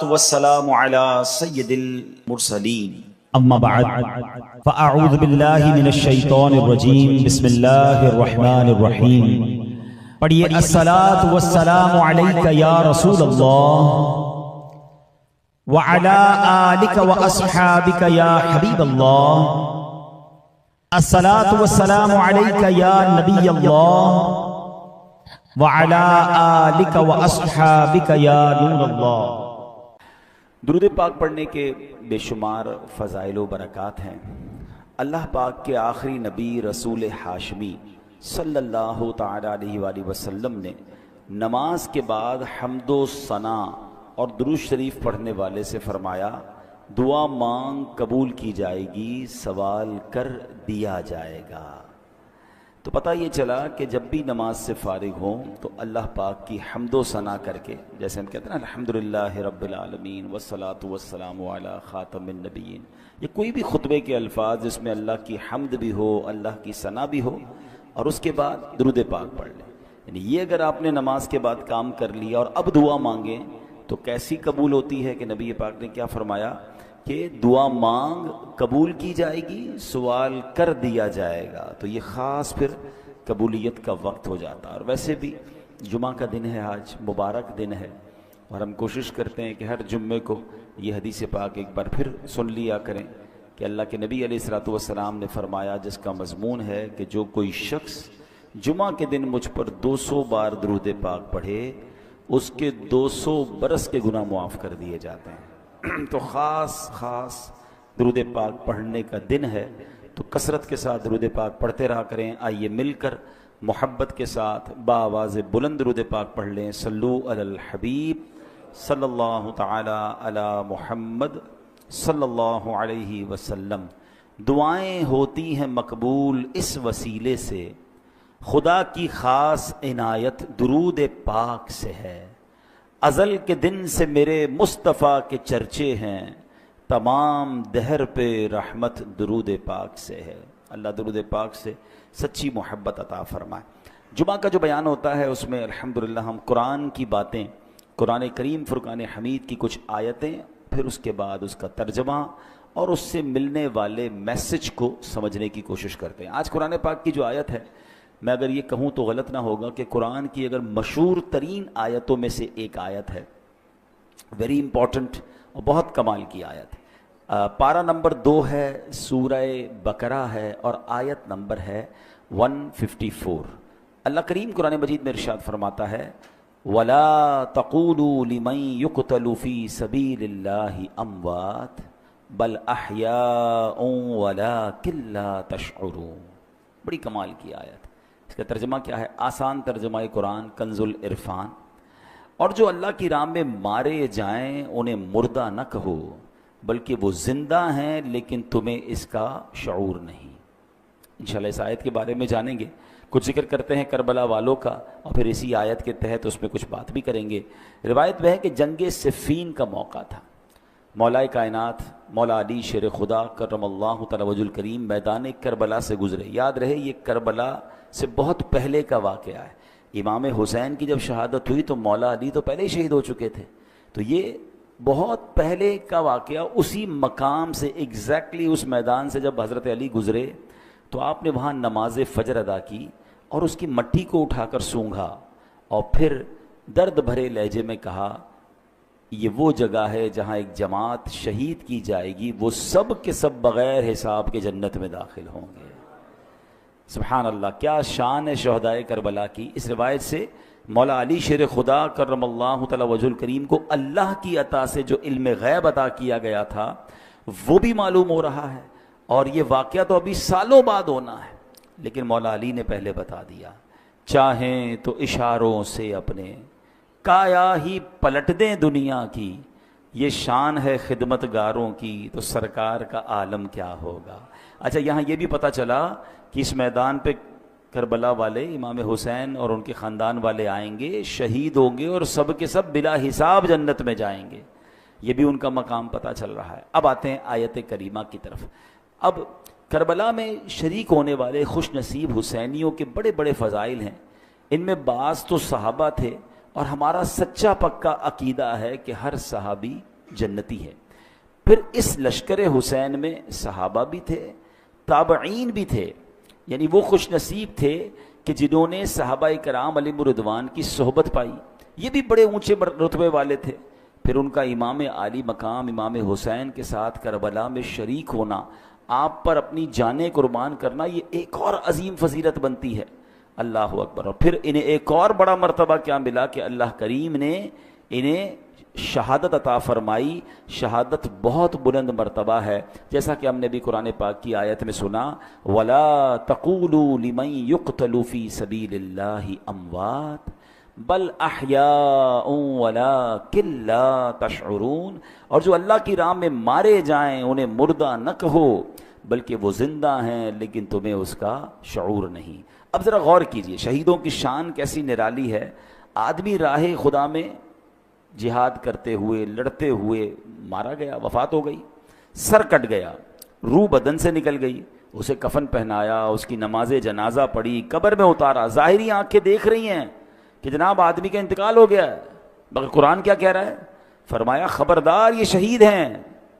والصلاة والسلام على سید المرسلین اما بعد فاعوذ باللہ من الشیطان الرجیم بسم اللہ الرحمن الرحیم پڑھیے الصلاة والسلام علیک یا رسول اللہ وعلی آلک واصحابک یا حبیب اللہ الصلاة والسلام علیک یا نبی اللہ وعلی آلک واصحابک یا نور اللہ۔ درود پاک پڑھنے کے بے شمار فضائل و برکات ہیں۔ اللہ پاک کے آخری نبی رسول ہاشمی صلی اللہ تعالی علیہ وآلہ وسلم نے نماز کے بعد حمد و ثنا اور درود شریف پڑھنے والے سے فرمایا، دعا مانگ قبول کی جائے گی، سوال کر دیا جائے گا۔ تو پتہ یہ چلا کہ جب بھی نماز سے فارغ ہوں تو اللہ پاک کی حمد و ثنا کر کے، جیسے ہم کہتے ہیں نا الحمدللہ رب العالمین والصلاة والسلام علی خاتم النبیین، یہ کوئی بھی خطبے کے الفاظ جس میں اللہ کی حمد بھی ہو، اللہ کی ثنا بھی ہو، اور اس کے بعد درود پاک پڑھ لیں، یعنی یہ اگر آپ نے نماز کے بعد کام کر لیا اور اب دعا مانگیں تو کیسی قبول ہوتی ہے کہ نبی پاک نے کیا فرمایا کہ دعا مانگ قبول کی جائے گی، سوال کر دیا جائے گا۔ تو یہ خاص پھر قبولیت کا وقت ہو جاتا ہے۔ اور ویسے بھی جمعہ کا دن ہے، آج مبارک دن ہے، اور ہم کوشش کرتے ہیں کہ ہر جمعے کو یہ حدیث پاک ایک بار پھر سن لیا کریں کہ اللہ کے نبی علیہ الصلوۃ والسلام نے فرمایا، جس کا مضمون ہے کہ جو کوئی شخص جمعہ کے دن مجھ پر 200 بار درود پاک پڑھے اس کے 200 برس کے گناہ معاف کر دیے جاتے ہیں۔ تو خاص درود پاک پڑھنے کا دن ہے، تو کثرت کے ساتھ درود پاک پڑھتے رہا کریں۔ آئیے مل کر محبت کے ساتھ بآواز بلند درود پاک پڑھ لیں۔ صلو علی الحبیب صلی اللہ تعالی علی محمد صلی اللہ علیہ وسلم۔ دعائیں ہوتی ہیں مقبول اس وسیلے سے، خدا کی خاص عنایت درود پاک سے ہے۔ ازل کے دن سے میرے مصطفیٰ کے چرچے ہیں، تمام دہر پہ رحمت درود پاک سے ہے۔ اللہ درود پاک سے سچی محبت عطا فرمائے۔ جمعہ کا جو بیان ہوتا ہے اس میں الحمدللہ ہم قرآن کی باتیں، قرآن کریم فرقان حمید کی کچھ آیتیں، پھر اس کے بعد اس کا ترجمہ اور اس سے ملنے والے میسج کو سمجھنے کی کوشش کرتے ہیں۔ آج قرآن پاک کی جو آیت ہے، میں اگر یہ کہوں تو غلط نہ ہوگا کہ قرآن کی اگر مشہور ترین آیتوں میں سے ایک آیت ہے، ویری امپورٹنٹ اور بہت کمال کی آیت ہے۔ پارہ نمبر 2 ہے، سورہ بقرہ ہے، اور آیت نمبر ہے 154۔ اللہ کریم قرآن مجید میں ارشاد فرماتا ہے، وَلَا تَقُولُوا لِمَن يُقْتَلُ فِي سَبِيلِ اللَّهِ أَمْوَاتٌ بَلْ أَحْيَاءٌ وَلَٰكِن لَّا تَشْعُرُونَ۔ بڑی کمال کی آیت۔ اس کا ترجمہ کیا ہے؟ آسان ترجمہ قرآن کنز العرفان۔ اور جو اللہ کی راہ میں مارے جائیں انہیں مردہ نہ کہو، بلکہ وہ زندہ ہیں لیکن تمہیں اس کا شعور نہیں۔ انشاءاللہ اس آیت کے بارے میں جانیں گے، کچھ ذکر کرتے ہیں کربلا والوں کا، اور پھر اسی آیت کے تحت اس میں کچھ بات بھی کریں گے۔ روایت میں ہے کہ جنگ صفین کا موقع تھا، مولا کائنات مولا علی شیر خدا کرم اللہ تعالی وجہ الکریم میدان کربلا سے گزرے۔ یاد رہے یہ کربلا سے بہت پہلے کا واقعہ ہے۔ امام حسین کی جب شہادت ہوئی تو مولا علی تو پہلے ہی شہید ہو چکے تھے، تو یہ بہت پہلے کا واقعہ۔ اسی مقام سے ایگزیکٹلی اس میدان سے جب حضرت علی گزرے تو آپ نے وہاں نماز فجر ادا کی اور اس کی مٹی کو اٹھا کر سونگھا، اور پھر درد بھرے لہجے میں کہا، یہ وہ جگہ ہے جہاں ایک جماعت شہید کی جائے گی، وہ سب کے سب بغیر حساب کے جنت میں داخل ہوں گے۔ سبحان اللہ، کیا شان ہے شہدائے کربلا کی۔ اس روایت سے مولا علی شیر خدا کرم اللہ تعالی وجہ الکریم کو اللہ کی عطا سے جو علم غیب عطا کیا گیا تھا وہ بھی معلوم ہو رہا ہے، اور یہ واقعہ تو ابھی سالوں بعد ہونا ہے، لیکن مولا علی نے پہلے بتا دیا۔ چاہیں تو اشاروں سے اپنے کایا ہی پلٹ دیں دنیا کی، یہ شان ہے خدمت گاروں کی، تو سرکار کا عالم کیا ہوگا۔ اچھا، یہاں یہ بھی پتہ چلا کہ اس میدان پہ کربلا والے امام حسین اور ان کے خاندان والے آئیں گے، شہید ہوں گے، اور سب کے سب بلا حساب جنت میں جائیں گے۔ یہ بھی ان کا مقام پتہ چل رہا ہے۔ اب آتے ہیں آیت کریمہ کی طرف۔ اب کربلا میں شریک ہونے والے خوش نصیب حسینیوں کے بڑے بڑے فضائل ہیں، ان میں بعض تو صحابہ تھے، اور ہمارا سچا پکا عقیدہ ہے کہ ہر صحابی جنتی ہے۔ پھر اس لشکر حسین میں صحابہ بھی تھے، تابعین بھی تھے، یعنی وہ خوش نصیب تھے کہ جنہوں نے صحابہ کرام علیہم الرضوان کی صحبت پائی، یہ بھی بڑے اونچے رتبے والے تھے۔ پھر ان کا امام عالی مقام امام حسین کے ساتھ کربلا میں شریک ہونا، آپ پر اپنی جانیں قربان کرنا، یہ ایک اور عظیم فضیلت بنتی ہے۔ اللہ اکبر۔ اور پھر انہیں ایک اور بڑا مرتبہ کیا ملا کہ اللہ کریم نے انہیں شہادت عطا فرمائی۔ شہادت بہت بلند مرتبہ ہے، جیسا کہ ہم نے بھی قرآن پاک کی آیت میں سنا، وَلَا تَقُولُوا لِمَن يُقْتَلُ فِي سَبِيلِ اللَّهِ أَمْوَاتٌ بل احیاء ولکن لا تشعرون، اور جو اللہ کی راہ میں مارے جائیں انہیں مردہ نہ کہو بلکہ وہ زندہ ہیں لیکن تمہیں اس کا شعور نہیں۔ اب ذرا غور کیجئے، شہیدوں کی شان کیسی نرالی ہے۔ آدمی راہ خدا میں جہاد کرتے ہوئے لڑتے ہوئے مارا گیا، وفات ہو گئی، سر کٹ گیا، روح بدن سے نکل گئی، اسے کفن پہنایا، اس کی نماز جنازہ پڑھی، قبر میں اتارا، ظاہری آنکھیں دیکھ رہی ہیں کہ جناب آدمی کا انتقال ہو گیا ہے، مگر قرآن کیا کہہ رہا ہے؟ فرمایا خبردار یہ شہید ہیں،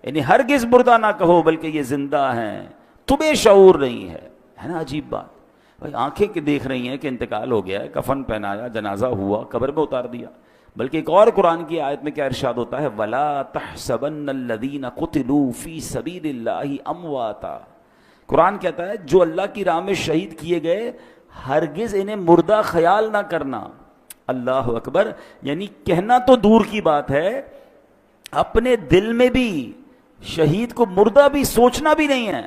انہیں ہرگز مردہ نہ کہو بلکہ یہ زندہ ہیں، تمہیں شعور نہیں ہے نا عجیب بات۔ بھائی آنکھیں کہ دیکھ رہی ہیں کہ انتقال ہو گیا ہے، کفن پہنایا، جنازہ ہوا، قبر میں اتار دیا، بلکہ ایک اور قرآن کی آیت میں کیا ارشاد ہوتا ہے، وَلَا تَحْسَبَنَّ الَّذِينَ قُتِلُوا فِي سَبِيلِ اللَّهِ أَمْوَاتًا۔ قرآن کہتا ہے جو اللہ کی راہ میں شہید کیے گئے ہرگز انہیں مردہ خیال نہ کرنا۔ اللہ اکبر، یعنی کہنا تو دور کی بات ہے، اپنے دل میں بھی شہید کو مردہ بھی سوچنا بھی نہیں ہے۔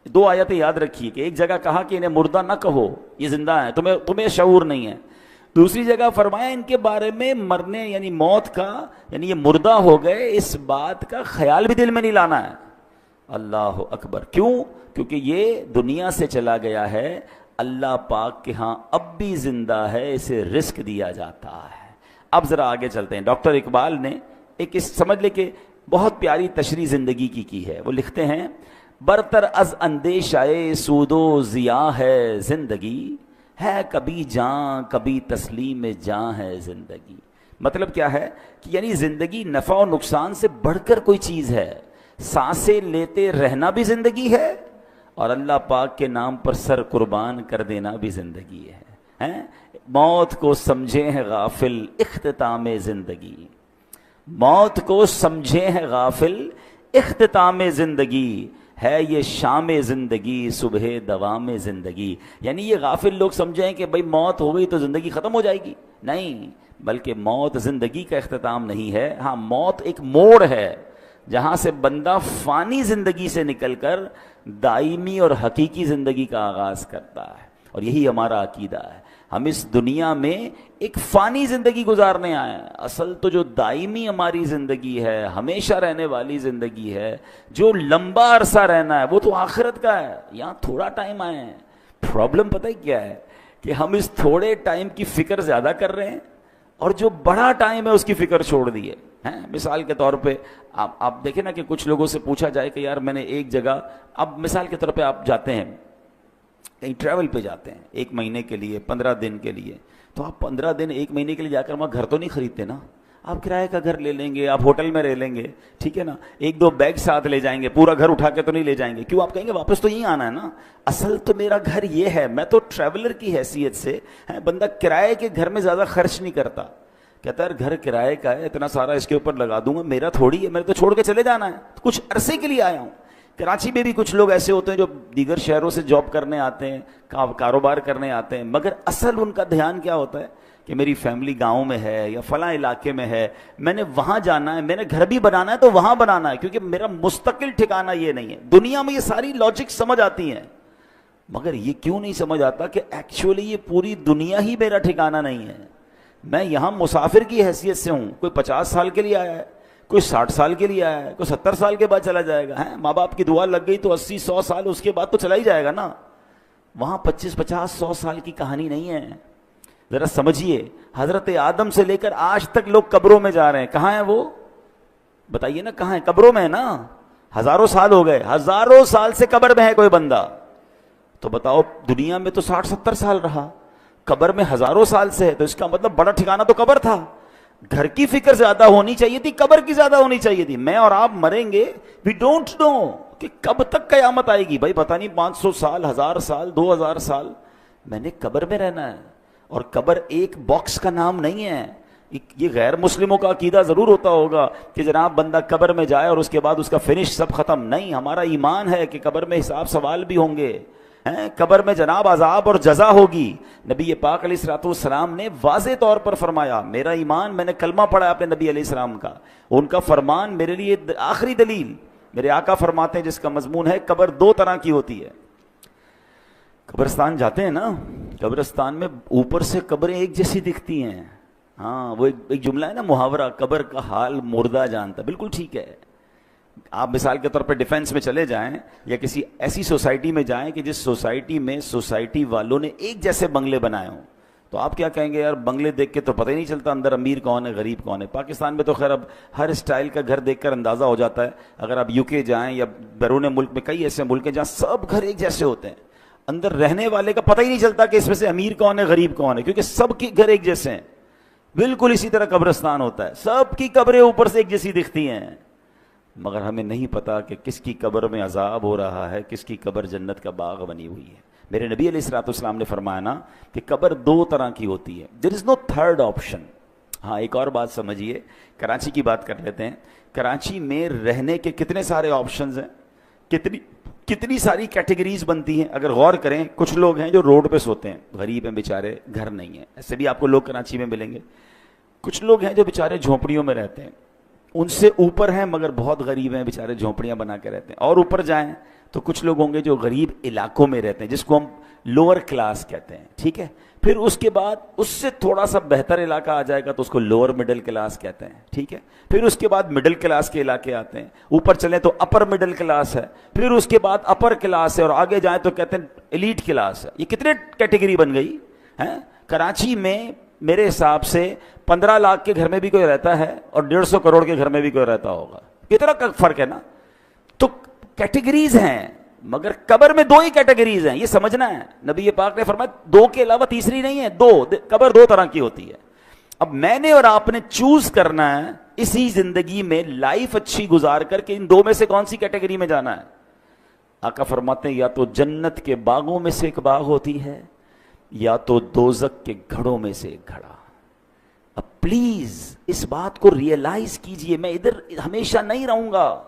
دو آیتیں یاد رکھیے کہ ایک جگہ کہا کہ انہیں مردہ نہ کہو، یہ زندہ ہیں، تمہیں شعور نہیں ہے۔ دوسری جگہ فرمایا ان کے بارے میں مرنے یعنی موت کا، یعنی یہ مردہ ہو گئے، اس بات کا خیال بھی دل میں نہیں لانا ہے۔ اللہ اکبر۔ کیوں؟ کیونکہ یہ دنیا سے چلا گیا ہے، اللہ پاک کے ہاں اب بھی زندہ ہے، اسے رزق دیا جاتا ہے۔ اب ذرا آگے چلتے ہیں۔ ڈاکٹر اقبال نے ایک سمجھ لے کہ بہت پیاری تشریح زندگی کی ہے۔ وہ لکھتے ہیں، برتر از اندیشہ سود و ضیاء ہے زندگی، ہے کبھی جاں کبھی تسلیم جاں ہے زندگی۔ مطلب کیا ہے کہ یعنی زندگی نفع و نقصان سے بڑھ کر کوئی چیز ہے، سانسیں لیتے رہنا بھی زندگی ہے اور اللہ پاک کے نام پر سر قربان کر دینا بھی زندگی ہے۔ موت کو سمجھے ہیں غافل اختتام زندگی، موت کو سمجھے ہیں غافل اختتام زندگی، ہے یہ شام زندگی صبح دوام زندگی۔ یعنی یہ غافل لوگ سمجھیں کہ بھئی موت ہو گئی تو زندگی ختم ہو جائے گی، نہیں، بلکہ موت زندگی کا اختتام نہیں ہے۔ ہاں، موت ایک موڑ ہے جہاں سے بندہ فانی زندگی سے نکل کر دائمی اور حقیقی زندگی کا آغاز کرتا ہے، اور یہی ہمارا عقیدہ ہے۔ ہم اس دنیا میں ایک فانی زندگی گزارنے آئے ہیں، اصل تو جو دائمی ہماری زندگی ہے، ہمیشہ رہنے والی زندگی ہے، جو لمبا عرصہ رہنا ہے، وہ تو آخرت کا ہے۔ یہاں تھوڑا ٹائم آئے ہیں۔ پرابلم پتہ ہی کیا ہے کہ ہم اس تھوڑے ٹائم کی فکر زیادہ کر رہے ہیں اور جو بڑا ٹائم ہے اس کی فکر چھوڑ دی ہے۔ مثال کے طور پہ آپ دیکھیں نا کہ کچھ لوگوں سے پوچھا جائے کہ یار میں نے ایک جگہ، اب مثال کے طور پہ آپ جاتے ہیں کہیں ٹریول پہ جاتے ہیں 1 مہینے کے لیے، 15 دن کے لیے، تو آپ 15 دن 1 مہینے کے لیے جا کر وہاں گھر تو نہیں خریدتے نا، آپ کرائے کا گھر لے لیں گے، آپ ہوٹل میں رہ لیں گے، ٹھیک ہے نا، 1-2 بیگ ساتھ لے جائیں گے، پورا گھر اٹھا کے تو نہیں لے جائیں گے۔ کیوں؟ آپ کہیں گے واپس تو یہیں آنا ہے نا، اصل تو میرا گھر یہ ہے، میں تو ٹریولر کی حیثیت سے بندہ کرائے کے گھر میں زیادہ خرچ نہیں کرتا، کہتا ہے گھر کرائے کا ہے، اتنا سارا اس کے اوپر لگا دوں گا، میرا تھوڑی ہے، میرے تو چھوڑ کے چلے جانا ہے، کچھ عرصے کے لیے آیا ہوں۔ کراچی میں بھی کچھ لوگ ایسے ہوتے ہیں جو دیگر شہروں سے جاب کرنے آتے ہیں، کاروبار کرنے آتے ہیں، مگر اصل ان کا دھیان کیا ہوتا ہے کہ میری فیملی گاؤں میں ہے یا فلاں علاقے میں ہے، میں نے وہاں جانا ہے، میں نے گھر بھی بنانا ہے تو وہاں بنانا ہے، کیونکہ میرا مستقل ٹھکانہ یہ نہیں ہے۔ دنیا میں یہ ساری لاجک سمجھ آتی ہیں، مگر یہ کیوں نہیں سمجھ آتا کہ ایکچولی یہ پوری دنیا ہی میرا ٹھکانہ نہیں ہے، میں یہاں مسافر کی حیثیت سے ہوں، کوئی 50 سال کے لیے آیا ہے، کوئی 60 سال کے لیے آیا ہے، کوئی 70 سال کے بعد چلا جائے گا، ماں باپ کی دعا لگ گئی تو 80-100 سال اس کے بعد تو چلا ہی جائے گا نا، وہاں 25-50-100 سال کی کہانی نہیں ہے۔ ذرا سمجھیے، حضرت آدم سے لے کر آج تک لوگ قبروں میں جا رہے ہیں، کہاں ہیں وہ؟ بتائیے نا، کہاں ہیں؟ قبروں میں ہے نا، ہزاروں سال ہو گئے، ہزاروں سال سے قبر میں ہے کوئی بندہ، تو بتاؤ دنیا میں تو 60-70 سال رہا، قبر میں ہزاروں سال سے ہے، تو اس کا مطلب بڑا ٹھکانہ تو قبر تھا۔ گھر کی فکر زیادہ ہونی چاہیے تھی، قبر کی زیادہ ہونی چاہیے تھی. میں اور آپ مریں گے، وی ڈونٹ نو کہ کب تک قیامت آئے گی. بھائی پتہ نہیں 500 سال، 1000 سال، 2000 سال میں نے قبر میں رہنا ہے. اور قبر ایک باکس کا نام نہیں ہے. یہ غیر مسلموں کا عقیدہ ضرور ہوتا ہوگا کہ جناب بندہ قبر میں جائے اور اس کے بعد اس کا فنش سب ختم. نہیں، ہمارا ایمان ہے کہ قبر میں حساب سوال بھی ہوں گے، قبر میں جناب عذاب اور جزا ہوگی. نبی پاک علیہ الصلوۃ والسلام نے واضح طور پر فرمایا، میرا ایمان، میں نے کلمہ پڑھا ہے اپنے نبی علیہ السلام کا، ان کا فرمان میرے لیے آخری دلیل. میرے آقا فرماتے ہیں جس کا مضمون ہے قبر دو طرح کی ہوتی ہے. قبرستان جاتے ہیں نا، قبرستان میں اوپر سے قبریں ایک جیسی دکھتی ہیں. ہاں، وہ ایک جملہ ہے نا، محاورہ، قبر کا حال مردہ جانتا. بالکل ٹھیک ہے. آپ مثال کے طور پہ ڈیفینس میں چلے جائیں یا کسی ایسی سوسائٹی میں جائیں کہ جس سوسائٹی میں سوسائٹی والوں نے ایک جیسے بنگلے بنائے ہوں، تو آپ کیا کہیں گے؟ یار بنگلے دیکھ کے تو پتہ ہی نہیں چلتا اندر امیر کون ہے غریب کون ہے. پاکستان میں تو خیر اب ہر اسٹائل کا گھر دیکھ کر اندازہ ہو جاتا ہے. اگر آپ یو کے جائیں یا بیرون ملک میں کئی ایسے ملک ہیں جہاں سب گھر ایک جیسے ہوتے ہیں، اندر رہنے والے کا پتہ ہی نہیں چلتا کہ اس میں سے امیر کون ہے غریب کون ہے، کیونکہ سب کے گھر ایک جیسے ہیں. بالکل اسی طرح قبرستان ہوتا ہے، سب کی قبریں اوپر سے ایک جیسی دکھتی ہیں، مگر ہمیں نہیں پتا کہ کس کی قبر میں عذاب ہو رہا ہے، کس کی قبر جنت کا باغ بنی ہوئی ہے. میرے نبی علیہ الصلوۃ والسلام نے فرمایا نا کہ قبر دو طرح کی ہوتی ہے. دیر از نو تھرڈ آپشن. ہاں، ایک اور بات سمجھیے، کراچی کی بات کر لیتے ہیں. کراچی میں رہنے کے کتنے سارے آپشنز ہیں، کتنی ساری کیٹیگریز بنتی ہیں. اگر غور کریں، کچھ لوگ ہیں جو روڈ پہ سوتے ہیں، غریب ہیں بیچارے، گھر نہیں ہیں. ایسے بھی آپ کو لوگ کراچی میں ملیں گے. کچھ لوگ ہیں جو بیچارے جھونپڑیوں میں رہتے ہیں، ان سے اوپر ہیں مگر بہت غریب ہیں، بیچارے جھونپڑیاں بنا کے رہتے ہیں. اور اوپر جائیں تو کچھ لوگ ہوں گے جو غریب علاقوں میں رہتے ہیں، جس کو ہم لوور کلاس کہتے ہیں. ٹھیک ہے. پھر اس کے بعد اس سے تھوڑا سا بہتر علاقہ آ جائے گا تو اس کو لوور مڈل کلاس کہتے ہیں. ٹھیک ہے. پھر اس کے بعد مڈل کلاس کے علاقے آتے ہیں. اوپر چلیں تو اپر مڈل کلاس ہے. پھر اس کے بعد اپر کلاس ہے، اور آگے جائیں تو کہتے ہیں ایلیٹ کلاس ہے. یہ کتنے کیٹیگری بن گئی ہیں. کراچی میں میرے حساب سے 15 لاکھ کے گھر میں بھی کوئی رہتا ہے اور 150 کروڑ کے گھر میں بھی کوئی رہتا ہوگا. کتنا فرق ہے نا. تو کیٹیگریز ہیں، مگر قبر میں دو ہی کیٹیگریز ہیں، یہ سمجھنا ہے. نبی پاک نے فرمایا دو کے علاوہ تیسری نہیں ہے. قبر دو طرح کی ہوتی ہے. اب میں نے اور آپ نے چوز کرنا ہے اسی زندگی میں لائف اچھی گزار کر کے ان دو میں سے کون سی کیٹیگری میں جانا ہے. آقا فرماتے ہیں یا تو جنت کے باغوں میں سے ایک باغ ہوتی ہے، یا تو دوزخ کے گھڑوں میں سے ایک گھڑا. اب پلیز اس بات کو ریئلائز کیجئے، میں ادھر ہمیشہ نہیں رہوں گا.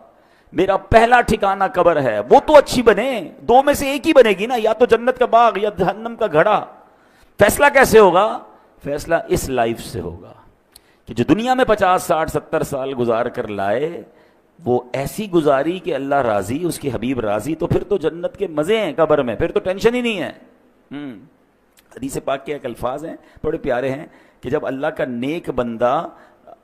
میرا پہلا ٹھکانہ قبر ہے، وہ تو اچھی بنے، دو میں سے ایک ہی بنے گی نا، یا تو جنت کا باغ یا جہنم کا گھڑا. فیصلہ کیسے ہوگا؟ فیصلہ اس لائف سے ہوگا کہ جو دنیا میں 50 60 70 سال گزار کر لائے، وہ ایسی گزاری کہ اللہ راضی، اس کے حبیب راضی، تو پھر تو جنت کے مزے ہیں قبر میں، پھر تو ٹینشن ہی نہیں ہے. حدیث پاک کے ایک الفاظ ہیں بڑے پیارے ہیں کہ جب اللہ کا نیک بندہ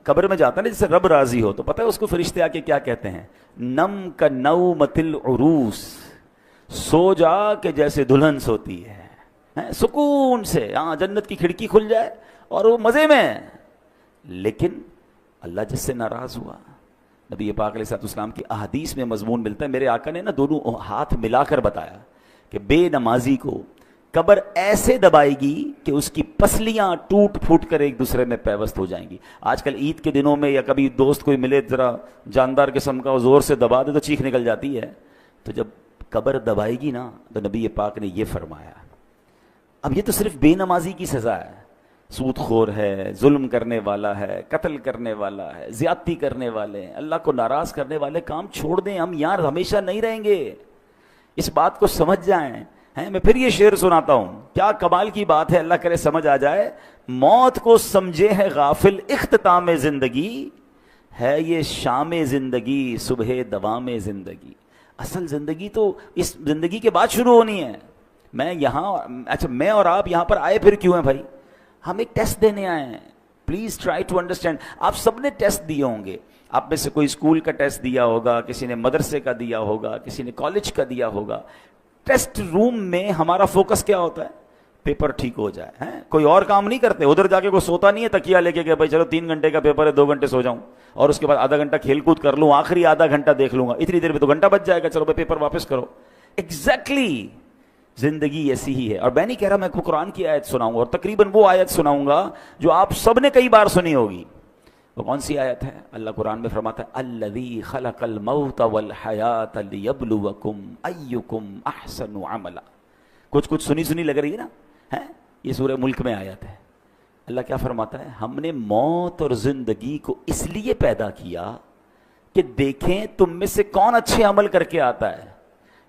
قبر میں جاتا ہے نا، جس سے رب راضی ہو، تو پتہ ہے اس کو فرشتے آ کے کیا کہتے ہیں؟ نم کا نومت العروس، سو جا کہ جیسے دلہن سوتی ہے، سکون سے. ہاں، جنت کی کھڑکی کھل جائے اور وہ مزے میں. لیکن اللہ جس سے ناراض ہوا، نبی پاک علیہ الصلوۃ والسلام کی احادیث میں مضمون ملتا ہے. میرے آقا نے نا دونوں ہاتھ ملا کر بتایا کہ بے نمازی کو قبر ایسے دبائے گی کہ اس کی پسلیاں ٹوٹ پھوٹ کر ایک دوسرے میں پیوست ہو جائیں گی. آج کل عید کے دنوں میں یا کبھی دوست کوئی ملے ذرا جاندار قسم کا، زور سے دبا دے تو چیخ نکل جاتی ہے. تو جب قبر دبائے گی نا تو نبی پاک نے یہ فرمایا. اب یہ تو صرف بے نمازی کی سزا ہے. سود خور ہے، ظلم کرنے والا ہے، قتل کرنے والا ہے، زیادتی کرنے والے ہیں، اللہ کو ناراض کرنے والے کام چھوڑ دیں. ہم یار ہمیشہ نہیں رہیں گے، اس بات کو سمجھ جائیں. میں پھر یہ شعر سناتا ہوں، کیا کمال کی بات ہے، اللہ کرے سمجھ آ جائے. موت کو سمجھے ہے غافل اختتام زندگی، ہے یہ شام زندگی صبح دوام زندگی. اصل زندگی تو اس زندگی کے بعد شروع ہونی ہے. میں اور آپ یہاں پر آئے پھر کیوں ہیں بھائی؟ ہم ایک ٹیسٹ دینے آئے ہیں. Please try to understand. آپ سب نے ٹیسٹ دیے ہوں گے. آپ میں سے کوئی اسکول کا ٹیسٹ دیا ہوگا، کسی نے مدرسے کا دیا ہوگا، کسی نے کالج کا دیا ہوگا. ٹیسٹ روم میں ہمارا فوکس کیا ہوتا ہے؟ پیپر ٹھیک ہو جائے. کوئی اور کام نہیں کرتے. ادھر جا کے کوئی سوتا نہیں ہے تکیہ لے کے کہ بھائی چلو 3 گھنٹے کا پیپر ہے، 2 گھنٹے سو جاؤں اور اس کے بعد آدھا گھنٹہ کھیل کود کر لوں، آخری آدھا گھنٹہ دیکھ لوں گا، اتنی دیر میں تو گھنٹہ بچ جائے گا، چلو بھائی پیپر واپس کرو. ایگزیکٹلی زندگی ایسی ہی ہے. اور میں نہیں کہہ رہا میں قرآن کی آیت سناؤں گا، اور تقریباً وہ آیت سناؤں گا جو آپ سب نے کئی بار سنی ہوگی. وہ کون سی آیت ہے؟ اللہ قرآن میں فرماتا ہے الذی خلق الموت والحیات لیبلوکم ایکم احسن عملا. کچھ سنی لگ رہی ہے نا، یہ سورہ ملک میں آیت ہے. اللہ کیا فرماتا ہے؟ ہم نے موت اور زندگی کو اس لیے پیدا کیا کہ دیکھیں تم میں سے کون اچھے عمل کر کے آتا ہے.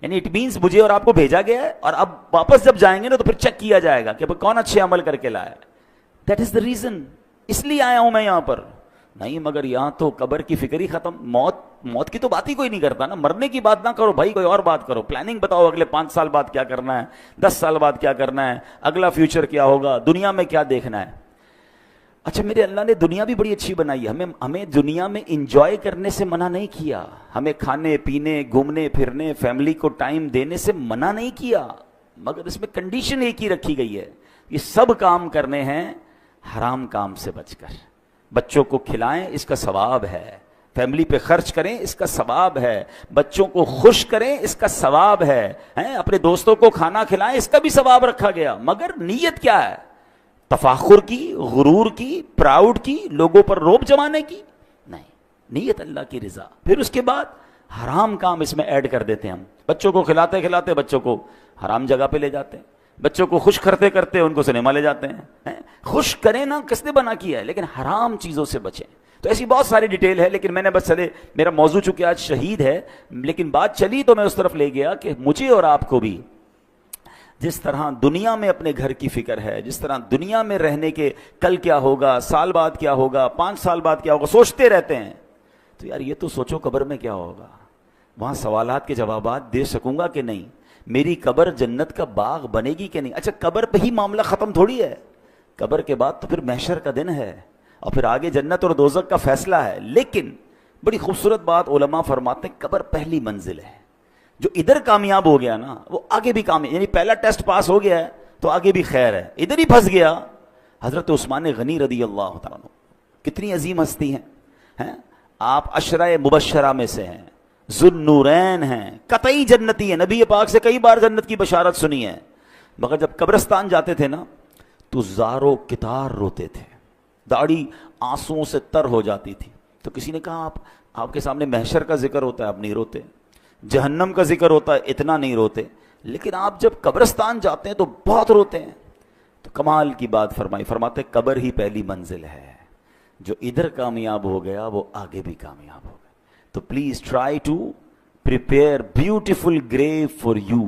یعنی اٹ مینس مجھے اور آپ کو بھیجا گیا ہے، اور اب واپس جب جائیں گے نا تو پھر چیک کیا جائے گا کہ کون اچھے عمل کر کے لایا. دیٹ از دا ریزن، اس لیے آیا ہوں میں یہاں پر. نہیں مگر یہاں تو قبر کی فکر ہی ختم. موت کی تو بات ہی کوئی نہیں کرتا نا. مرنے کی بات نہ کرو بھائی، کوئی اور بات کرو. پلاننگ بتاؤ اگلے 5 سال بعد کیا کرنا ہے، 10 سال بعد کیا کرنا ہے، اگلا فیوچر کیا ہوگا، دنیا میں کیا دیکھنا ہے. اچھا میرے اللہ نے دنیا بھی بڑی اچھی بنائی ہے. ہمیں دنیا میں انجوائے کرنے سے منع نہیں کیا، ہمیں کھانے پینے گھومنے پھرنے فیملی کو ٹائم دینے سے منع نہیں کیا، مگر اس میں کنڈیشن ایک ہی رکھی گئی ہے، یہ سب کام کرنے ہیں حرام کام سے بچ کر. بچوں کو کھلائیں، اس کا ثواب ہے. فیملی پہ خرچ کریں، اس کا ثواب ہے. بچوں کو خوش کریں، اس کا ثواب ہے. اپنے دوستوں کو کھانا کھلائیں، اس کا بھی ثواب رکھا گیا. مگر نیت کیا ہے؟ تفاخر کی، غرور کی، پراؤڈ کی، لوگوں پر روب جمانے کی نہیں. نیت اللہ کی رضا. پھر اس کے بعد حرام کام اس میں ایڈ کر دیتے ہیں ہم. بچوں کو کھلاتے کھلاتے بچوں کو حرام جگہ پہ لے جاتے ہیں. بچوں کو خوش کرتے کرتے ان کو سنیما لے جاتے ہیں. خوش کریں نا، کس نے بنا کیا ہے، لیکن حرام چیزوں سے بچیں. تو ایسی بہت ساری ڈیٹیل ہے، لیکن میں نے بس چلے، میرا موضوع چونکہ آج شہید ہے، لیکن بات چلی تو میں اس طرف لے گیا کہ مجھے اور آپ کو بھی جس طرح دنیا میں اپنے گھر کی فکر ہے، جس طرح دنیا میں رہنے کے کل کیا ہوگا، سال بعد کیا ہوگا، 5 سال بعد کیا ہوگا، سوچتے رہتے ہیں. تو یار یہ تو سوچو قبر میں کیا ہوگا، وہاں سوالات کے جوابات دے سکوں گا کہ نہیں، میری قبر جنت کا باغ بنے گی کہ نہیں. اچھا قبر پہ ہی معاملہ ختم تھوڑی ہے، قبر کے بعد تو پھر محشر کا دن ہے، اور پھر آگے جنت اور دوزخ کا فیصلہ ہے. لیکن بڑی خوبصورت بات علماء فرماتے ہیں، قبر پہلی منزل ہے. جو ادھر کامیاب ہو گیا نا وہ آگے بھی کامیاب، یعنی پہلا ٹیسٹ پاس ہو گیا ہے تو آگے بھی خیر ہے. ادھر ہی پھنس گیا. حضرت عثمان غنی رضی اللہ تعالیٰ عنہ کتنی عظیم ہستی ہیں. آپ عشرہ مبشرہ میں سے ہیں، ذوالنورین ہیں، قطعی جنتی ہیں. نبی پاک سے کئی بار جنت کی بشارت سنی ہے. مگر جب قبرستان جاتے تھے نا تو زارو کتار روتے تھے، داڑھی آنسوؤں سے تر ہو جاتی تھی. تو کسی نے کہا آپ کے سامنے محشر کا ذکر ہوتا ہے، آپ نہیں روتے، جہنم کا ذکر ہوتا ہے، اتنا نہیں روتے، لیکن آپ جب قبرستان جاتے ہیں تو بہت روتے ہیں. تو کمال کی بات فرماتے قبر ہی پہلی منزل ہے. جو ادھر کامیاب ہو گیا وہ آگے بھی کامیاب ہو گیا. تو please try to prepare beautiful grave for you.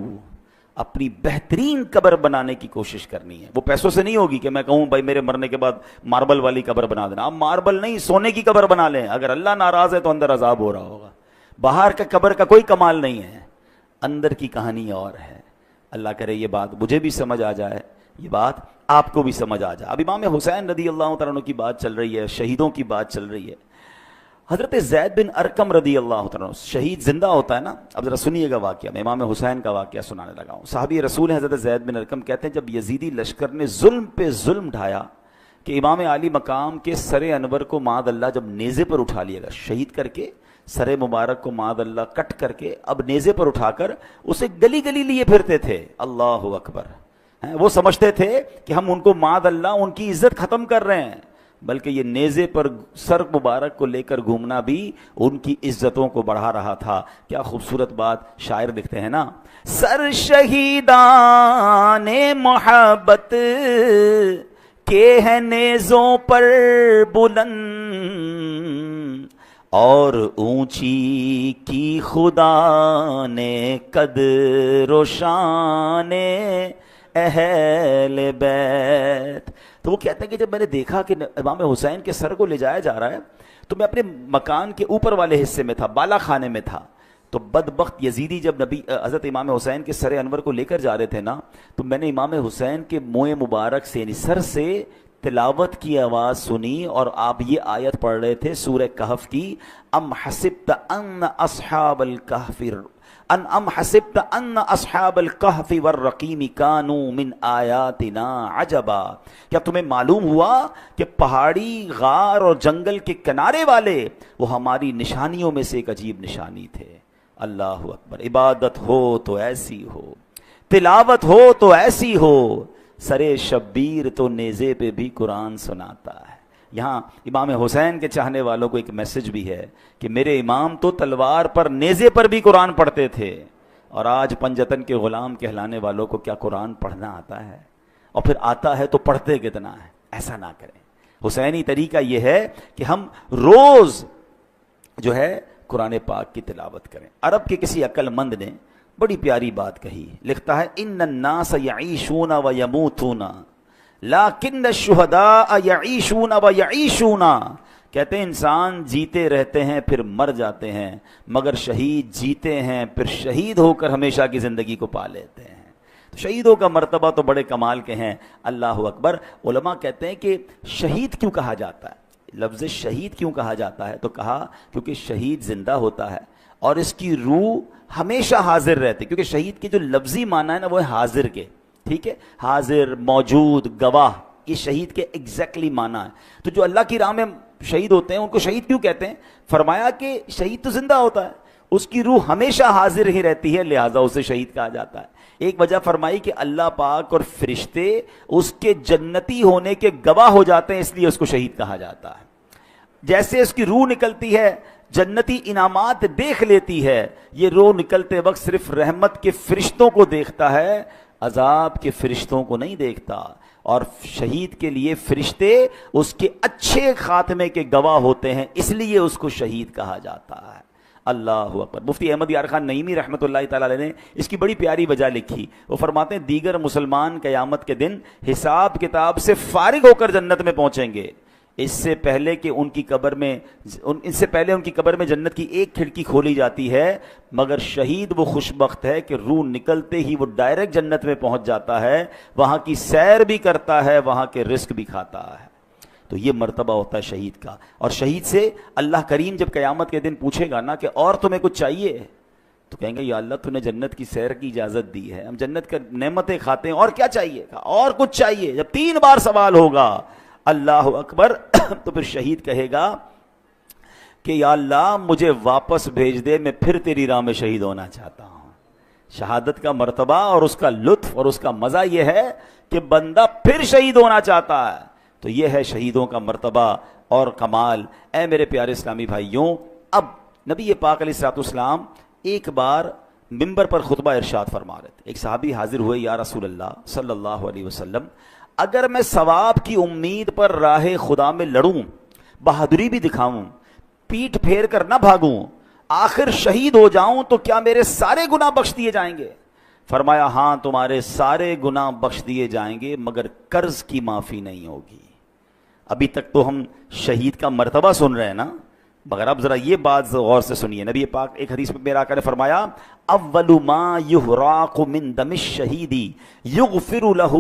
اپنی بہترین قبر بنانے کی کوشش کرنی ہے. وہ پیسوں سے نہیں ہوگی کہ میں کہوں بھائی میرے مرنے کے بعد ماربل والی قبر بنا دینا. آپ ماربل نہیں، سونے کی قبر بنا لیں. اگر اللہ ناراض ہے تو اندر عذاب ہو رہا ہوگا. باہر کا قبر کا کوئی کمال نہیں ہے، اندر کی کہانی اور ہے. اللہ کرے یہ بات مجھے بھی سمجھ آ جائے، یہ بات آپ کو بھی سمجھ آ جائے. اب امام حسین رضی اللہ تعالیٰ عنہ کی بات چل رہی ہے، شہیدوں کی بات چل رہی ہے. حضرت زید بن ارقم رضی اللہ تعالیٰ عنہ، شہید زندہ ہوتا ہے نا. اب ذرا سنیے گا واقعہ، میں امام حسین کا واقعہ سنانے لگا ہوں. صحابی رسول حضرت زید بن ارقم کہتے ہیں جب یزیدی لشکر نے ظلم پہ ظلم ڈھایا کہ امام علی مقام کے سر انور کو معاذ اللہ جب نیزے پر اٹھا لیا گیا، شہید کر کے سر مبارک کو معاذ اللہ کٹ کر کے اب نیزے پر اٹھا کر اسے گلی گلی لیے پھرتے تھے. اللہ اکبر. وہ سمجھتے تھے کہ ہم ان کو معاذ اللہ ان کی عزت ختم کر رہے ہیں، بلکہ یہ نیزے پر سر مبارک کو لے کر گھومنا بھی ان کی عزتوں کو بڑھا رہا تھا. کیا خوبصورت بات شاعر لکھتے ہیں نا، سر شہیدان محبت کے ہیں نیزوں پر بلند، اور اونچی کی خدا نے قدر و شان اہل بیت. تو وہ کہتے ہیں کہ جب میں نے دیکھا کہ امام حسین کے سر کو لے جایا جا رہا ہے تو میں اپنے مکان کے اوپر والے حصے میں تھا، بالا خانے میں تھا. تو بدبخت یزیدی جب حضرت امام حسین کے سر انور کو لے کر جا رہے تھے نا، تو میں نے امام حسین کے منہ مبارک سے یعنی سر سے تلاوت کی آواز سنی، اور آپ یہ آیت پڑھ رہے تھے سورہ کہف کی، ام حسبت ان اصحاب الکہف والرقیم کانوا من آیاتنا عجبا. کیا تمہیں معلوم ہوا کہ پہاڑی، غار اور جنگل کے کنارے والے وہ ہماری نشانیوں میں سے ایک عجیب نشانی تھے. اللہ اکبر. عبادت ہو تو ایسی ہو، تلاوت ہو تو ایسی ہو، سرے شبیر تو نیزے پہ بھی قرآن سناتا ہے. یہاں امام حسین کے چاہنے والوں کو ایک میسج بھی ہے کہ میرے امام تو تلوار پر نیزے پر بھی قرآن پڑھتے تھے، اور آج پنجتن کے غلام کہلانے والوں کو کیا قرآن پڑھنا آتا ہے؟ اور پھر آتا ہے تو پڑھتے کتنا ہے؟ ایسا نہ کریں۔ حسینی طریقہ یہ ہے کہ ہم روز جو ہے قرآن پاک کی تلاوت کریں۔ عرب کے کسی عقل مند نے بڑی پیاری بات کہی، لکھتا ہے ان الناس یعیشون و یموتون لیکن الشہداء یعیشون و یعیشون، کہتے ہیں انسان جیتے رہتے ہیں پھر مر جاتے ہیں، مگر شہید جیتے ہیں پھر شہید ہو کر ہمیشہ کی زندگی کو پا لیتے ہیں۔ تو شہیدوں کا مرتبہ تو بڑے کمال کے ہیں، اللہ اکبر۔ علماء کہتے ہیں کہ شہید کیوں کہا جاتا ہے، لفظ شہید کیوں کہا جاتا ہے، تو کہا کیونکہ شہید زندہ ہوتا ہے اور اس کی روح ہمیشہ حاضر رہتی، کیونکہ شہید کے جو لفظی معنی ہے نا وہ ہے حاضر کے، ٹھیک ہے، حاضر، موجود، گواہ، یہ شہید کے ایگزیکٹلی معنی ہے۔ تو جو اللہ کی راہ میں شہید ہوتے ہیں ان کو شہید کیوں کہتے ہیں؟ فرمایا کہ شہید تو زندہ ہوتا ہے، اس کی روح ہمیشہ حاضر ہی رہتی ہے، لہٰذا اسے شہید کہا جاتا ہے۔ ایک وجہ فرمائی کہ اللہ پاک اور فرشتے اس کے جنتی ہونے کے گواہ ہو جاتے ہیں، اس لیے اس کو شہید کہا جاتا ہے۔ جیسے اس کی روح نکلتی ہے، جنتی انعامات دیکھ لیتی ہے، یہ روح نکلتے وقت صرف رحمت کے فرشتوں کو دیکھتا ہے، عذاب کے فرشتوں کو نہیں دیکھتا، اور شہید کے لیے فرشتے اس کے اچھے خاتمے کے گواہ ہوتے ہیں، اس لیے اس کو شہید کہا جاتا ہے۔ اللہ اکبر۔ مفتی احمد یار خان نعیمی رحمۃ اللہ تعالی علیہ نے اس کی بڑی پیاری وجہ لکھی، وہ فرماتے ہیں دیگر مسلمان قیامت کے دن حساب کتاب سے فارغ ہو کر جنت میں پہنچیں گے، اس سے پہلے ان کی قبر میں جنت کی ایک کھڑکی کھولی جاتی ہے، مگر شہید وہ خوش بخت ہے کہ روح نکلتے ہی وہ ڈائریکٹ جنت میں پہنچ جاتا ہے، وہاں کی سیر بھی کرتا ہے، وہاں کے رزق بھی کھاتا ہے۔ تو یہ مرتبہ ہوتا ہے شہید کا، اور شہید سے اللہ کریم جب قیامت کے دن پوچھے گا نا کہ اور تمہیں کچھ چاہیے، تو کہیں گے یا اللہ تو نے جنت کی سیر کی اجازت دی ہے، ہم جنت کا نعمتیں کھاتے ہیں، اور کیا چاہیے؟ اور کچھ چاہیے۔ جب 3 بار سوال ہوگا، اللہ اکبر، تو پھر شہید کہے گا کہ یا اللہ مجھے واپس بھیج دے، میں پھر تیری راہ میں شہید ہونا چاہتا ہوں۔ شہادت کا مرتبہ اور اس کا لطف اور اس کا مزہ یہ ہے کہ بندہ پھر شہید ہونا چاہتا ہے۔ تو یہ ہے شہیدوں کا مرتبہ اور کمال۔ اے میرے پیارے اسلامی بھائیوں، اب نبی پاک علیہ الصلوۃ والسلام ایک بار منبر پر خطبہ ارشاد فرما رہے تھے۔ ایک صحابی حاضر ہوئے، یا رسول اللہ صلی اللہ علیہ وسلم، اگر میں ثواب کی امید پر راہ خدا میں لڑوں، بہادری بھی دکھاؤں، پیٹھ پھیر کر نہ بھاگوں، آخر شہید ہو جاؤں، تو کیا میرے سارے گناہ بخش دیے جائیں گے؟ فرمایا ہاں، تمہارے سارے گناہ بخش دیے جائیں گے، مگر قرض کی معافی نہیں ہوگی۔ ابھی تک تو ہم شہید کا مرتبہ سن رہے ہیں نا، مگر اب ذرا یہ بات غور سے سنیے۔ نبی پاک ایک حدیث میں میرا آقا نے فرمایا اول ما یحراق من دم الشہید یغفر له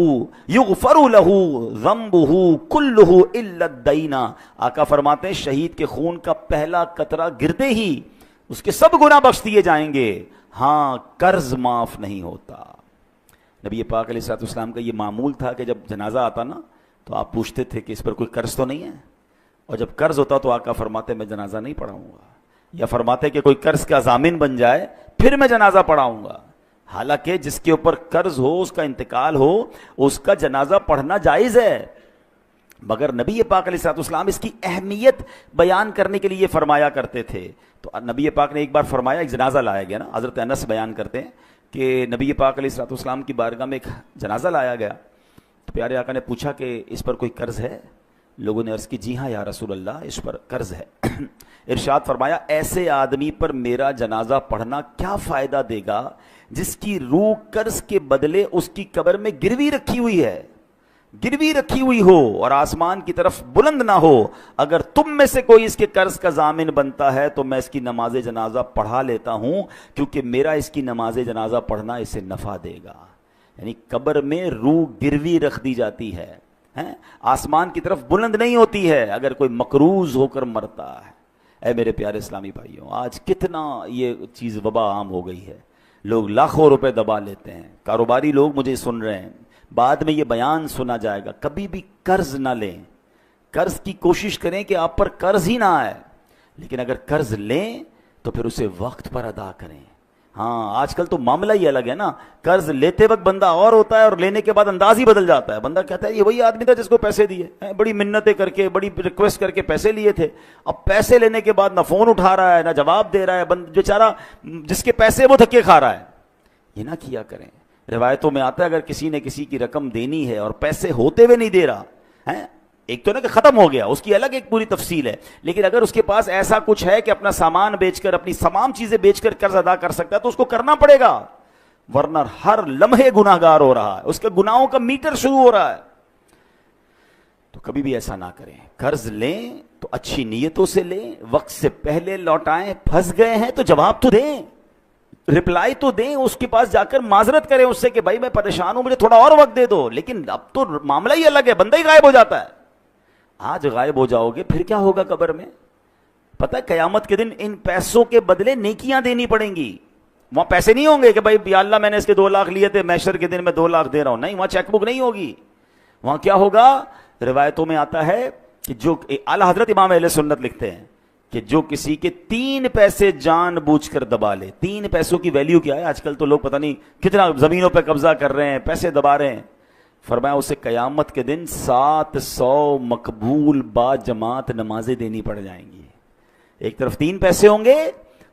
ذنبه كله الا الدین۔ آقا فرماتے ہیں شہید کے خون کا پہلا قطرہ گرتے ہی اس کے سب گناہ بخش دیے جائیں گے، ہاں قرض معاف نہیں ہوتا۔ نبی پاک علیہ الصلوۃ والسلام کا یہ معمول تھا کہ جب جنازہ آتا نا تو آپ پوچھتے تھے کہ اس پر کوئی قرض تو نہیں ہے، اور جب قرض ہوتا تو آقا فرماتے میں جنازہ نہیں پڑھاؤں گا، یا فرماتے کہ کوئی قرض کا ضامن بن جائے پھر میں جنازہ پڑھاؤں گا۔ حالانکہ جس کے اوپر قرض ہو، اس کا انتقال ہو، اس کا جنازہ پڑھنا جائز ہے، مگر نبی پاک علیہ الصلوۃ والسلام اس کی اہمیت بیان کرنے کے لیے فرمایا کرتے تھے۔ تو نبی پاک نے ایک بار فرمایا، ایک جنازہ لایا گیا نا، حضرت انس بیان کرتے ہیں کہ نبی پاک علیہ الصلوۃ والسلام کی بارگاہ میں ایک جنازہ لایا گیا، تو پیارے آقا نے پوچھا کہ اس پر کوئی قرض ہے؟ لوگوں نے عرض کی جی ہاں یا رسول اللہ، اس پر قرض ہے۔ ارشاد فرمایا ایسے آدمی پر میرا جنازہ پڑھنا کیا فائدہ دے گا جس کی روح قرض کے بدلے اس کی قبر میں گروی رکھی ہوئی ہے، گروی رکھی ہوئی ہو اور آسمان کی طرف بلند نہ ہو۔ اگر تم میں سے کوئی اس کے قرض کا ضامن بنتا ہے تو میں اس کی نماز جنازہ پڑھا لیتا ہوں، کیونکہ میرا اس کی نماز جنازہ پڑھنا اسے نفع دے گا۔ یعنی قبر میں روح گروی رکھ دی جاتی ہے، آسمان کی طرف بلند نہیں ہوتی ہے اگر کوئی مقروض ہو کر مرتا ہے۔ اے میرے پیارے اسلامی بھائیوں، آج کتنا یہ چیز وبا عام ہو گئی ہے، لوگ لاکھوں روپے دبا لیتے ہیں۔ کاروباری لوگ مجھے سن رہے ہیں، بعد میں یہ بیان سنا جائے گا، کبھی بھی قرض نہ لیں، قرض کی کوشش کریں کہ آپ پر قرض ہی نہ آئے، لیکن اگر قرض لیں تو پھر اسے وقت پر ادا کریں۔ ہاں آج کل تو معاملہ ہی الگ ہے نا، قرض لیتے وقت بندہ اور ہوتا ہے اور لینے کے بعد انداز ہی بدل جاتا ہے. بندہ کہتا ہے یہ وہی آدمی تھا جس کو پیسے دیے، بڑی منتیں کر کے بڑی ریکویسٹ کر کے پیسے لیے تھے، اب پیسے لینے کے بعد نہ فون اٹھا رہا ہے نہ جواب دے رہا ہے، بیچارہ جس کے پیسے وہ دھکے کھا رہا ہے. یہ نہ کیا کریں. روایتوں میں آتا ہے اگر کسی نے کسی کی رقم دینی ہے اور پیسے ہوتے ہوئے نہیں دے رہا ہے، ایک تو نا کہ ختم ہو گیا، اس کی الگ ایک پوری تفصیل ہے، لیکن اگر اس کے پاس ایسا کچھ ہے کہ اپنا سامان بیچ کر اپنی تمام چیزیں بیچ کر قرض ادا کر سکتا ہے تو اس کو کرنا پڑے گا، ورنہ ہر لمحے گناہگار ہو رہا ہے، اس کے گناہوں کا میٹر شروع ہو رہا ہے. تو کبھی بھی ایسا نہ کریں. قرض لیں تو اچھی نیتوں سے لیں، وقت سے پہلے لوٹائیں. پھنس گئے ہیں تو جواب تو دیں، رپلائی تو دیں، اس کے پاس جا کر معذرت کریں اس سے کہ بھائی میں پریشان ہوں، مجھے تھوڑا اور وقت دے دو. لیکن اب تو معاملہ ہی الگ ہے، بندہ ہی غائب ہو جاتا ہے. آج غائب ہو جاؤ گے پھر کیا ہوگا قبر میں؟ پتہ ہے قیامت کے دن ان پیسوں کے بدلے نیکیاں دینی پڑیں گی. وہاں پیسے نہیں ہوں گے کہ بھائی یا اللہ میں نے اس کے 2 لاکھ لیے تھے، محشر کے دن میں 2 لاکھ دے رہا ہوں. نہیں، وہاں چیک بک نہیں ہوگی. وہاں کیا ہوگا؟ روایتوں میں آتا ہے کہ جو اعلیٰ حضرت امام اہل سنت لکھتے ہیں کہ جو کسی کے 3 پیسے جان بوجھ کر دبا لے. 3 پیسوں کی ویلیو کیا ہے؟ آج کل تو لوگ پتہ نہیں کتنا زمینوں پہ قبضہ کر رہے ہیں، پیسے دبا رہے ہیں. فرمایا اسے قیامت کے دن 700 مقبول با جماعت نمازیں دینی پڑ جائیں گی. ایک طرف 3 پیسے ہوں گے،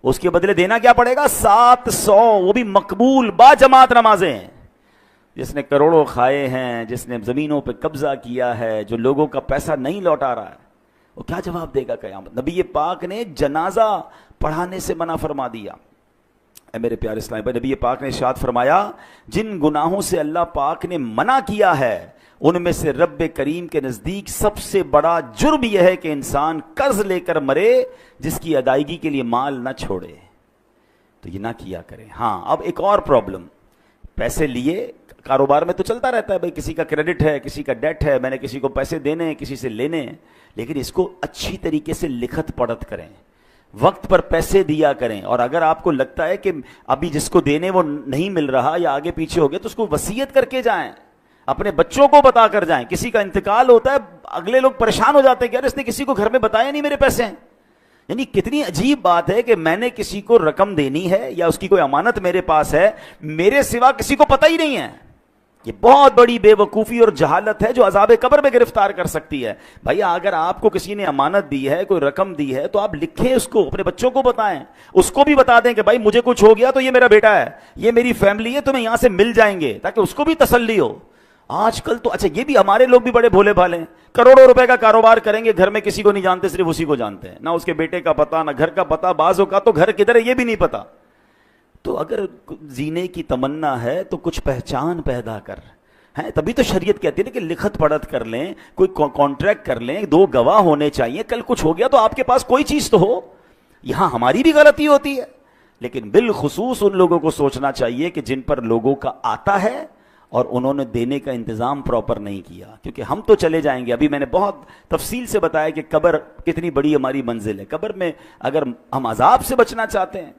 اس کے بدلے دینا کیا پڑے گا؟ 700، وہ بھی مقبول با جماعت نمازیں. جس نے کروڑوں کھائے ہیں، جس نے زمینوں پہ قبضہ کیا ہے، جو لوگوں کا پیسہ نہیں لوٹا رہا ہے، وہ کیا جواب دے گا قیامت؟ نبی پاک نے جنازہ پڑھانے سے منع فرما دیا. اے میرے پیارے اسلام بھائی، نبی پاک نے ارشاد فرمایا جن گناہوں سے اللہ پاک نے منع کیا ہے ان میں سے رب کریم کے نزدیک سب سے بڑا جرم یہ ہے کہ انسان قرض لے کر مرے جس کی ادائیگی کے لیے مال نہ چھوڑے. تو یہ نہ کیا کریں. ہاں اب ایک اور پرابلم، پیسے لیے کاروبار میں تو چلتا رہتا ہے، بھائی کسی کا کریڈٹ ہے، کسی کا ڈیٹ ہے، میں نے کسی کو پیسے دینے ہیں، کسی سے لینے ہیں، لیکن اس کو اچھی طریقے سے لکھت پڑھت کریں، وقت پر پیسے دیا کریں. اور اگر آپ کو لگتا ہے کہ ابھی جس کو دینے وہ نہیں مل رہا یا آگے پیچھے ہو گیا تو اس کو وصیت کر کے جائیں، اپنے بچوں کو بتا کر جائیں. کسی کا انتقال ہوتا ہے، اگلے لوگ پریشان ہو جاتے ہیں کہ یار اس نے کسی کو گھر میں بتایا نہیں میرے پیسے ہیں. یعنی کتنی عجیب بات ہے کہ میں نے کسی کو رقم دینی ہے یا اس کی کوئی امانت میرے پاس ہے، میرے سوا کسی کو پتہ ہی نہیں ہے. یہ بہت بڑی بے وقوفی اور جہالت ہے جو عذاب قبر میں گرفتار کر سکتی ہے. بھائی اگر آپ کو کسی نے امانت دی ہے، کوئی رقم دی ہے، تو آپ لکھیں اس کو، اپنے بچوں کو بتائیں، اس کو بھی بتا دیں کہ بھائی مجھے کچھ ہو گیا تو یہ میرا بیٹا ہے، یہ میری فیملی ہے، تمہیں یہاں سے مل جائیں گے، تاکہ اس کو بھی تسلی ہو. آج کل تو اچھا یہ بھی ہمارے لوگ بھی بڑے بھولے بھالے ہیں، کروڑوں روپے کا کاروبار کریں گے، گھر میں کسی کو نہیں جانتے، صرف اسی کو جانتے ہیں، نہ اس کے بیٹے کا پتہ نہ گھر کا پتہ، بعضوں کا تو گھر کدھر ہے یہ بھی نہیں پتا. تو اگر جینے کی تمنا ہے تو کچھ پہچان پیدا کر ہے، تبھی تو شریعت کہتی ہے کہ لکھت پڑھت کر لیں، کوئی کانٹریکٹ کر لیں، 2 گواہ ہونے چاہیے، کل کچھ ہو گیا تو آپ کے پاس کوئی چیز تو ہو. یہاں ہماری بھی غلطی ہوتی ہے، لیکن بالخصوص ان لوگوں کو سوچنا چاہیے کہ جن پر لوگوں کا آتا ہے اور انہوں نے دینے کا انتظام پراپر نہیں کیا، کیونکہ ہم تو چلے جائیں گے. ابھی میں نے بہت تفصیل سے بتایا کہ قبر کتنی بڑی ہماری منزل ہے. قبر میں اگر ہم عذاب سے بچنا چاہتے ہیں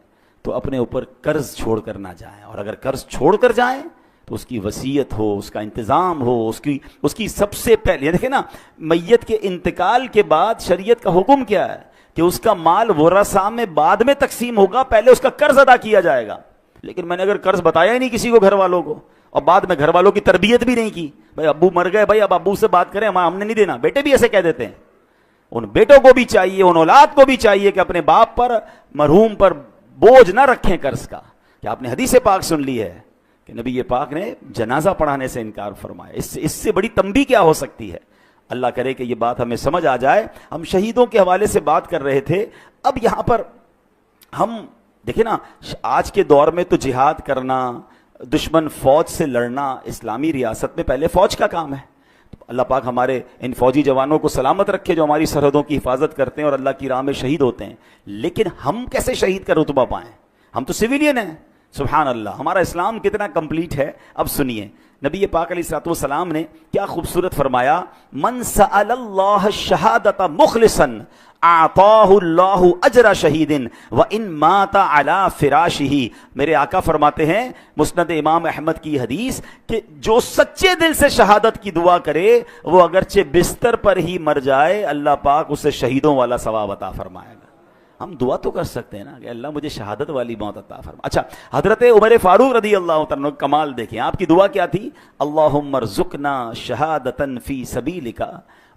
تو اپنے اوپر قرض چھوڑ کر نہ جائیں، اور اگر قرض چھوڑ کر جائیں تو اس کی وصیت ہو، اس کا انتظام ہو، اس کی سب سے پہلے دیکھیں نا، میت کے انتقال کے بعد شریعت کا حکم کیا ہے کہ اس کا مال ورثاء میں بعد میں تقسیم ہوگا، پہلے اس کا قرض ادا کیا جائے گا. لیکن میں نے اگر قرض بتایا ہی نہیں کسی کو، گھر والوں کو، اور بعد میں گھر والوں کی تربیت بھی نہیں کی، بھائی ابو مر گئے، بھائی اب ابو سے بات کریں، ہم نے نہیں دینا. بیٹے بھی ایسے کہہ دیتے ہیں. ان بیٹوں کو بھی چاہیے، ان اولاد کو بھی چاہیے کہ اپنے باپ پر، مرحوم پر بوجھ نہ رکھیں قرض کا. کہ آپ نے حدیث پاک سن لی ہے کہ نبی پاک نے جنازہ پڑھانے سے انکار فرمایا. اس سے بڑی تنبیہ کیا ہو سکتی ہے؟ اللہ کرے کہ یہ بات ہمیں سمجھ آ جائے. ہم شہیدوں کے حوالے سے بات کر رہے تھے. اب یہاں پر ہم دیکھیں نا، آج کے دور میں تو جہاد کرنا، دشمن فوج سے لڑنا اسلامی ریاست میں پہلے فوج کا کام ہے. اللہ پاک ہمارے ان فوجی جوانوں کو سلامت رکھے جو ہماری سرحدوں کی حفاظت کرتے ہیں اور اللہ کی راہ میں شہید ہوتے ہیں. لیکن ہم کیسے شہید کا رتبہ پائیں؟ ہم تو سویلین ہیں. سبحان اللہ، ہمارا اسلام کتنا کمپلیٹ ہے. اب سنیے نبی پاک علیہ الصلوۃ والسلام نے کیا خوبصورت فرمایا، من سأل اللہ الشہادۃ مخلصا اعطاہ اللہ اجر شہید وان مات علی فراشہ. میرے آقا فرماتے ہیں مسند امام احمد کی حدیث کہ جو سچے دل سے شہادت کی دعا کرے وہ اگرچہ بستر پر ہی مر جائے، اللہ پاک اسے شہیدوں والا ثواب عطا فرمائے گا. ہم دعا تو کر سکتے ہیں نا کہ اللہ مجھے شہادت والی موت عطا فرما. اچھا حضرت عمر فاروق رضی اللہ تعالیٰ کمال دیکھیں, آپ کی دعا کیا تھی؟ اللہم ارزقنا شہادتا فی سبیلک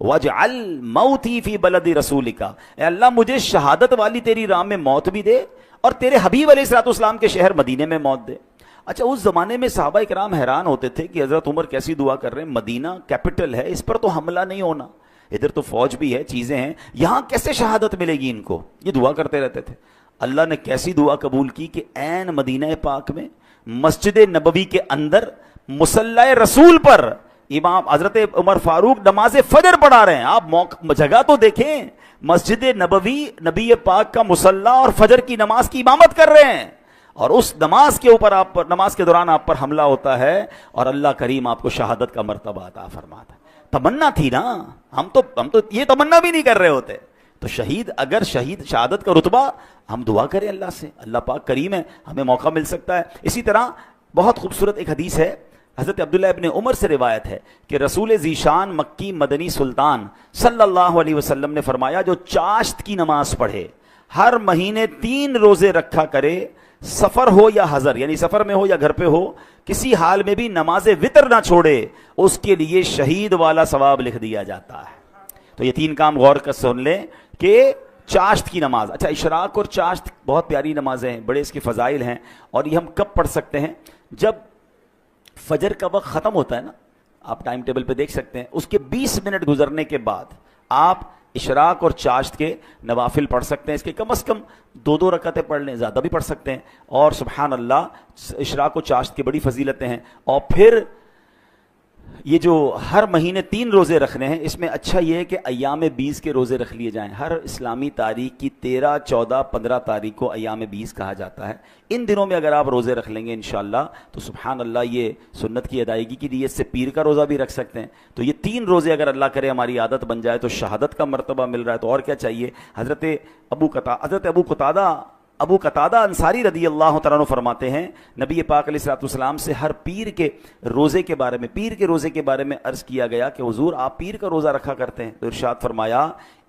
واجعل موتی فی بلد رسولک. اے اللہ مجھے شہادت والی تیری راہ میں موت بھی دے اور تیرے حبیب علیہ الصلوۃ والسلام کے شہر مدینے میں موت دے. اچھا اس زمانے میں صحابہ کرام حیران ہوتے تھے کہ حضرت عمر کیسی دعا کر رہے ہیں, مدینہ کیپٹل ہے, اس پر تو حملہ نہیں ہونا, ادھر تو فوج بھی ہے, چیزیں ہیں, یہاں کیسے شہادت ملے گی ان کو؟ یہ دعا کرتے رہتے تھے. اللہ نے کیسی دعا قبول کی کہ عین مدینہ پاک میں مسجد نبوی کے اندر مصلی رسول پر امام حضرت عمر فاروق نماز فجر پڑھا رہے ہیں. آپ جگہ تو دیکھیں, مسجد نبوی, نبی پاک کا مصلی اور فجر کی نماز کی امامت کر رہے ہیں, اور اس نماز کے اوپر آپ پر, نماز کے دوران آپ پر حملہ ہوتا ہے اور اللہ کریم آپ کو شہادت کا مرتبہ عطا فرماتا ہے. تمنا تھی نا, ہم تو یہ تمنا بھی نہیں کر رہے ہوتے. تو شہید, اگر شہادت کا رتبہ, ہم دعا کریں اللہ سے, اللہ پاک کریم ہے, ہمیں موقع مل سکتا ہے. اسی طرح بہت خوبصورت ایک حدیث ہے, حضرت عبداللہ ابن عمر سے روایت ہے کہ رسول ذیشان مکی مدنی سلطان صلی اللہ علیہ وسلم نے فرمایا, جو چاشت کی نماز پڑھے, ہر مہینے 3 روزے رکھا کرے, سفر ہو یا حضر, یعنی سفر میں ہو یا گھر پہ ہو, کسی حال میں بھی نماز وتر نہ چھوڑے, اس کے لیے شہید والا ثواب لکھ دیا جاتا ہے. تو یہ 3 کام غور کر سن لیں کہ چاشت کی نماز. اچھا اشراق اور چاشت بہت پیاری نمازیں ہیں, بڑے اس کے فضائل ہیں, اور یہ ہم کب پڑھ سکتے ہیں؟ جب فجر کا وقت ختم ہوتا ہے نا, آپ ٹائم ٹیبل پہ دیکھ سکتے ہیں, اس کے 20 منٹ گزرنے کے بعد آپ اشراق اور چاشت کے نوافل پڑھ سکتے ہیں. اس کے کم از کم 2 رکعتیں پڑھ لیں, زیادہ بھی پڑھ سکتے ہیں. اور سبحان اللہ, اشراق و چاشت کی بڑی فضیلتیں ہیں. اور پھر یہ جو ہر مہینے 3 روزے رکھنے ہیں, اس میں اچھا یہ ہے کہ ایام 20 کے روزے رکھ لیے جائیں. ہر اسلامی تاریخ کی 13, 14, 15 تاریخ کو ایام 20 کہا جاتا ہے. ان دنوں میں اگر آپ روزے رکھ لیں گے انشاءاللہ تو سبحان اللہ یہ سنت کی ادائیگی کی نیت سے پیر کا روزہ بھی رکھ سکتے ہیں. تو یہ 3 روزے اگر اللہ کرے ہماری عادت بن جائے تو شہادت کا مرتبہ مل رہا ہے, تو اور کیا چاہیے. حضرت ابو قتادہ انصاری رضی اللہ تعالیٰ عنہ فرماتے ہیں, نبی پاک علیہ الصلوۃ والسلام سے ہر پیر کے روزے کے بارے میں عرض کیا گیا کہ حضور آپ پیر کا روزہ رکھا کرتے ہیں, تو ارشاد فرمایا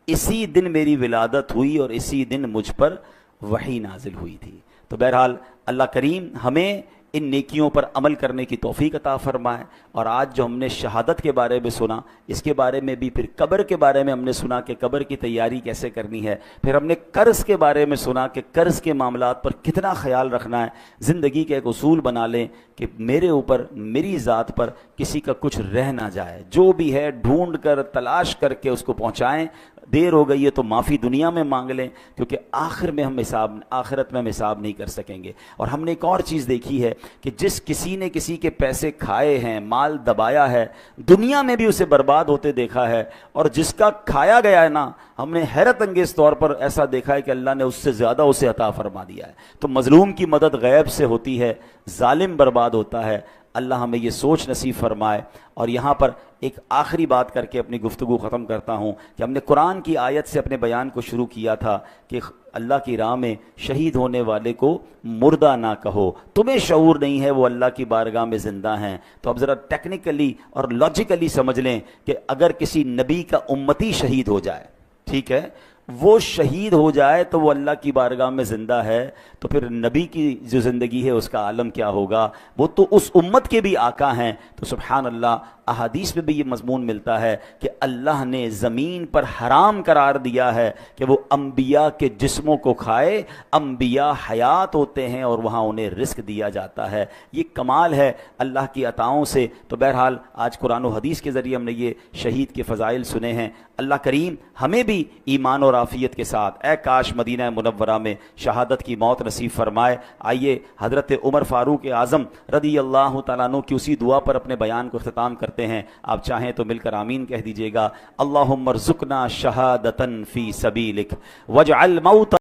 اسی دن میری ولادت ہوئی اور اسی دن مجھ پر وحی نازل ہوئی تھی. تو بہرحال اللہ کریم ہمیں ان نیکیوں پر عمل کرنے کی توفیق عطا فرمائے. اور آج جو ہم نے شہادت کے بارے میں سنا, اس کے بارے میں بھی, پھر قبر کے بارے میں ہم نے سنا کہ قبر کی تیاری کیسے کرنی ہے, پھر ہم نے قرض کے بارے میں سنا کہ قرض کے معاملات پر کتنا خیال رکھنا ہے. زندگی کا ایک اصول بنا لیں کہ میرے اوپر, میری ذات پر کسی کا کچھ رہ نہ جائے, جو بھی ہے ڈھونڈ کر تلاش کر کے اس کو پہنچائیں. دیر ہو گئی ہے تو معافی دنیا میں مانگ لیں, کیونکہ آخرت میں ہم حساب نہیں کر سکیں گے. اور ہم نے ایک اور چیز دیکھی ہے کہ جس کسی نے کسی کے پیسے کھائے ہیں, مال دبایا ہے, دنیا میں بھی اسے برباد ہوتے دیکھا ہے, اور جس کا کھایا گیا ہے نا, ہم نے حیرت انگیز طور پر ایسا دیکھا ہے کہ اللہ نے اس سے زیادہ اسے عطا فرما دیا ہے. تو مظلوم کی مدد غیب سے ہوتی ہے, ظالم برباد ہوتا ہے. اللہ ہمیں یہ سوچ نصیب فرمائے. اور یہاں پر ایک آخری بات کر کے اپنی گفتگو ختم کرتا ہوں کہ ہم نے قرآن کی آیت سے اپنے بیان کو شروع کیا تھا کہ اللہ کی راہ میں شہید ہونے والے کو مردہ نہ کہو, تمہیں شعور نہیں ہے وہ اللہ کی بارگاہ میں زندہ ہیں. تو اب ذرا ٹیکنیکلی اور لاجیکلی سمجھ لیں کہ اگر کسی نبی کا امتی شہید ہو جائے, ٹھیک ہے, وہ شہید ہو جائے تو وہ اللہ کی بارگاہ میں زندہ ہے, تو پھر نبی کی جو زندگی ہے اس کا عالم کیا ہوگا. وہ تو اس امت کے بھی آقا ہیں. تو سبحان اللہ, احادیث میں بھی یہ مضمون ملتا ہے کہ اللہ نے زمین پر حرام قرار دیا ہے کہ وہ انبیاء کے جسموں کو کھائے. انبیاء حیات ہوتے ہیں اور وہاں انہیں رزق دیا جاتا ہے. یہ کمال ہے اللہ کی عطاؤں سے. تو بہرحال آج قرآن و حدیث کے ذریعے ہم نے یہ شہید کے فضائل سنے ہیں. اللہ کریم ہمیں بھی ایمان اور عافیت کے ساتھ, اے کاش مدینہ منورہ میں شہادت کی موت نصیب فرمائے. آئیے حضرت عمر فاروق اعظم رضی اللہ تعالیٰ عنہ کی اسی دعا پر اپنے بیان کو اختتام کرتے ہیں. آپ چاہیں تو مل کر آمین کہہ دیجئے گا. اللہم ارزقنا شہادتن فی سبیلک واجعل موت